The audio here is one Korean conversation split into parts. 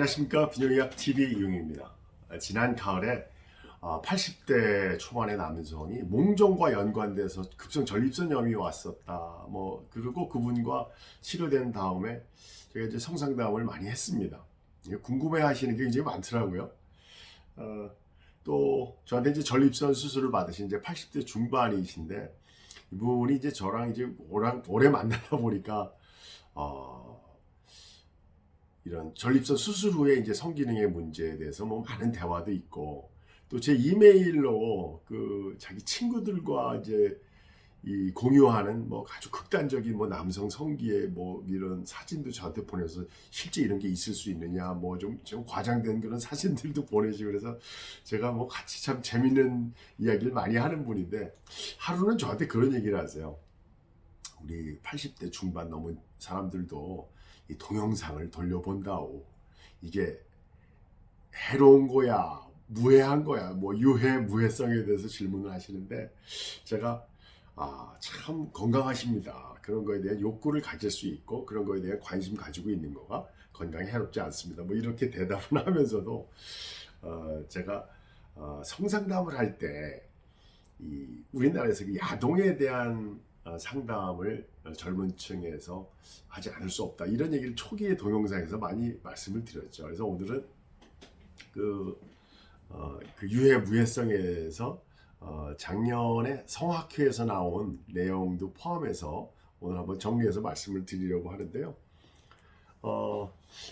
안녕하십니까. 비뇨기학 TV 이용입니다. 지난 가을에 80대 초반의 남성이 몽종과 연관돼서 급성 전립선염이 왔었다. 그리고 그분과 치료된 다음에 제가 이제 성상담을 많이 했습니다. 궁금해 하시는 게 굉장히 많더라고요. 또 저한테 이제 전립선 수술을 받으신 이제 80대 중반이신데 이분이 이제 저랑 이제 오래 만나다 보니까 이런 전립선 수술 후에 이제 성기능의 문제에 대해서 많은 대화도 있고, 또 제 이메일로 자기 친구들과 이제 이 공유하는 아주 극단적인 남성 성기의 이런 사진도 저한테 보내서 실제 이런 게 있을 수 있느냐 좀 과장된 그런 사진들도 보내시고, 그래서 제가 같이 참 재밌는 이야기를 많이 하는 분인데, 하루는 저한테 그런 얘기를 하세요. 우리 80대 중반 넘은 사람들도 이 동영상을 돌려본다오. 이게 해로운 거야, 무해한 거야, 유해, 무해성에 대해서 질문을 하시는데, 제가 참 건강하십니다. 그런 거에 대한 욕구를 가질 수 있고 그런 거에 대한 관심 가지고 있는 거가 건강에 해롭지 않습니다. 이렇게 대답을 하면서도 제가 성상담을 할 때 우리나라에서 야동에 대한 상담을 젊은 층에서 하지 않을 수 없다, 이런 얘기를 초기의 동영상에서 많이 말씀을 드렸죠. 그래서 오늘은 그 유해 무해성에서 작년에 성학회에서 나온 내용도 포함해서 오늘 한번 정리해서 말씀을 드리려고 하는데요.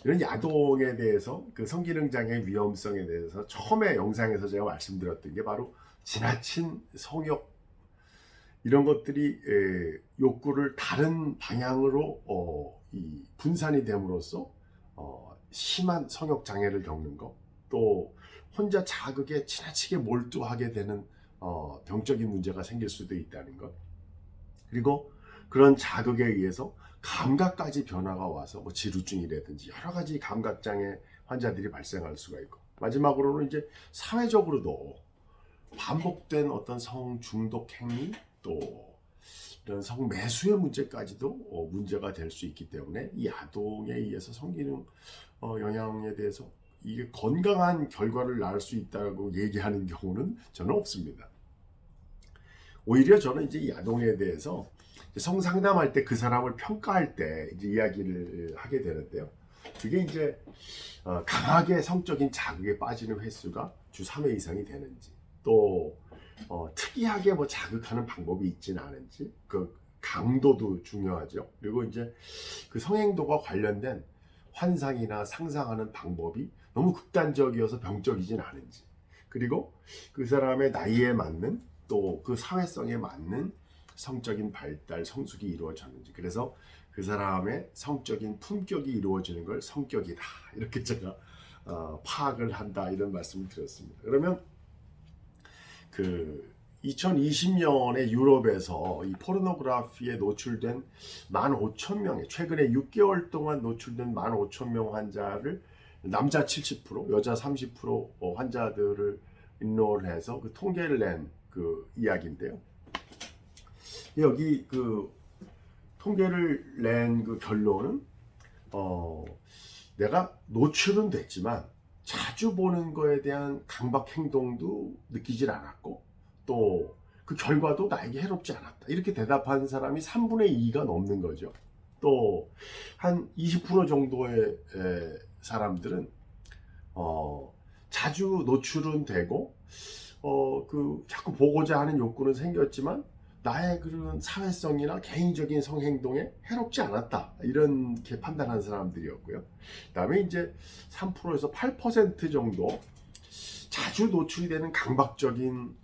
이런 야동에 대해서 성기능 장애 위험성에 대해서 처음에 영상에서 제가 말씀드렸던 게 바로 지나친 성욕, 이런 것들이 욕구를 다른 방향으로 분산이 됨으로써 심한 성욕 장애를 겪는 것, 또 혼자 자극에 지나치게 몰두하게 되는 병적인 문제가 생길 수도 있다는 것, 그리고 그런 자극에 의해서 감각까지 변화가 와서 지루증이라든지 여러 가지 감각장애 환자들이 발생할 수가 있고, 마지막으로는 이제 사회적으로도 반복된 어떤 성중독 행위, 또 이런 성매수의 문제까지도 문제가 될 수 있기 때문에 이 야동에 의해서 성기능 영향에 대해서 이게 건강한 결과를 낳을 수 있다고 얘기하는 경우는 저는 없습니다. 오히려 저는 이제 야동에 대해서 성상담할 때 그 사람을 평가할 때 이제 이야기를 하게 되는데요. 그게 이제 강하게 성적인 자극에 빠지는 횟수가 주 3회 이상이 되는지, 또 특이하게 자극하는 방법이 있지는 않은지, 그 강도도 중요하죠. 그리고 이제 그 성행도가 관련된 환상이나 상상하는 방법이 너무 극단적이어서 병적이진 않은지, 그리고 그 사람의 나이에 맞는 또 그 사회성에 맞는 성적인 발달, 성숙이 이루어졌는지, 그래서 그 사람의 성적인 품격이 이루어지는 걸 성격이다, 이렇게 제가 파악을 한다, 이런 말씀을 드렸습니다. 그러면 2020년에 유럽에서 이 포르노그래피에 노출된 15,000명의, 최근에 6개월 동안 노출된 15,000명 환자를 남자 70%, 여자 30% 환자들을 인롤해서 그 통계를 낸 이야기인데요. 여기 통계를 낸 결론은 내가 노출은 됐지만 자주 보는 거에 대한 강박 행동도 느끼질 않았고, 또 그 결과도 나에게 해롭지 않았다, 이렇게 대답한 사람이 3분의 2가 넘는 거죠. 또 한 20% 정도의 사람들은 자주 노출은 되고 자꾸 보고자 하는 욕구는 생겼지만 나의 그런 사회성이나 개인적인 성행동에 해롭지 않았다, 이렇게 판단한 사람들이었고요. 그 다음에 이제 3%에서 8% 정도 자주 노출이 되는 강박적인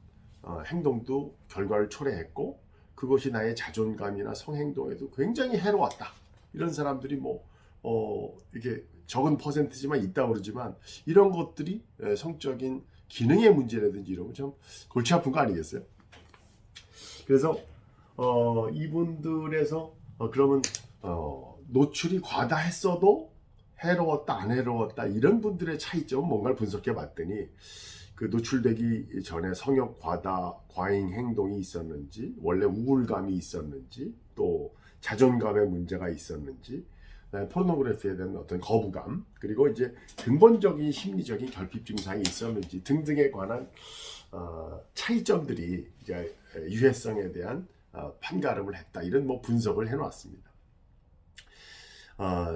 행동도 결과를 초래했고, 그것이 나의 자존감이나 성행동에도 굉장히 해로웠다, 이런 사람들이 이게 적은 퍼센트지만 있다고 그러지만, 이런 것들이 성적인 기능의 문제라든지 이런 거 참 골치 아픈 거 아니겠어요? 그래서 이분들에서 그러면 노출이 과다했어도 해로웠다, 안 해로웠다, 이런 분들의 차이점은 뭔가를 분석해 봤더니, 그 노출되기 전에 성욕 과다, 과잉 행동이 있었는지, 원래 우울감이 있었는지, 또 자존감의 문제가 있었는지, 그다음에 포르노그래피에 대한 어떤 거부감, 그리고 이제 근본적인 심리적인 결핍 증상이 있었는지 등등에 관한 차이점들이 이제 유해성에 대한 판가름을 했다, 이런 뭐 분석을 해놨습니다.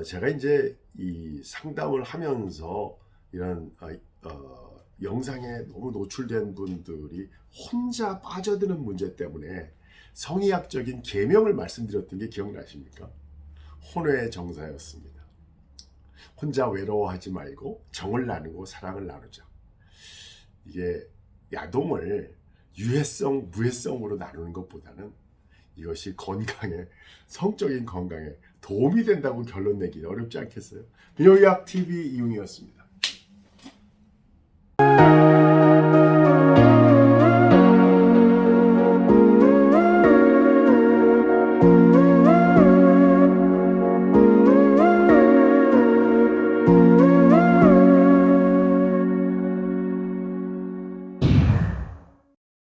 제가 이제 이 상담을 하면서 이런 영상에 너무 노출된 분들이 혼자 빠져드는 문제 때문에 성의학적인 계명을 말씀드렸던 게 기억나십니까? 혼외의 정사였습니다. 혼자 외로워하지 말고 정을 나누고 사랑을 나누자. 이게 야동을 유해성, 무해성으로 나누는 것보다는 이것이 건강에, 성적인 건강에 도움이 된다고 결론 내기는 어렵지 않겠어요? 비뇨의학 TV 이용이었습니다.